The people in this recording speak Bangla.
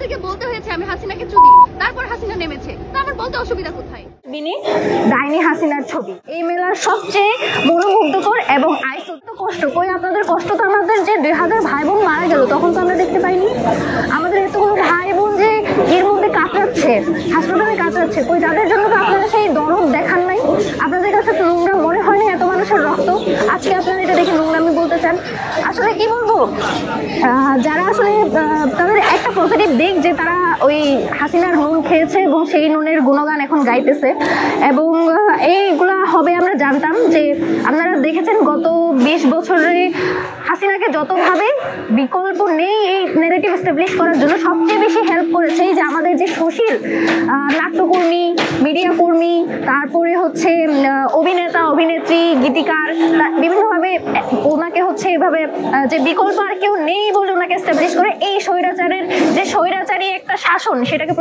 আমাদেরকে বলতে হয়েছে আমি হাসিনাকে চুদি, তারপর হাসিনা নেমেছে, তো আমার বলতে অসুবিধা কোথায়? ডাইনি হাসিনার ছবি এই মেলার সবচেয়ে মনোমুগ্ধকর এবং আইসুত কষ্ট কই আপনাদের কষ্ট তো আমাদের যে 2000 ভাই বোন মারা গেল তখন তো আমরা দেখতে পাইনি। আমাদের এতগুলো ভাই বোন যে এর মধ্যে কাতরাচ্ছে, হাসপাতালে কাতরাচ্ছে, কই তাদের জন্য তো আপনারা সেই দরদ দেখান নাই? আপনাদের কাছে তো নোংরা মনে হয়নি এত মানুষের রক্ত? আজকে আপনারা এটা দেখে নোংরামি বলতে চান? আসলে কি বলবো, যারা আসলে তাদের একটা পজিটিভ দিক যে তারা ওই হাসিনার নুন খেয়েছে এবং সেই নুনের গুণগান এখন গাইতেছে এবং এইগুলা হবে আমরা জানতাম। যে আপনারা দেখেছেন গত 20 বছরে হাসিনাকে যতভাবে বিকল্প নেই এই নেগেটিভ এস্টাবলিশ করার জন্য সবচেয়ে বেশি হেল্প করেছে এই যে আমাদের যে সুশীল নাট্যকর্মী, মিডিয়া কর্মী, তারপরে হচ্ছে অভিনেতা অভিনেত্রী গীতিকার, বিভিন্নভাবে ওনাকে হচ্ছে এভাবে যে বিকল্প আর কেউ নেই বলে ওনাকে এস্টাবলিশ করে এই স্বৈরাচারের যে স্বৈরাচারী একটা শাসন সেটাকে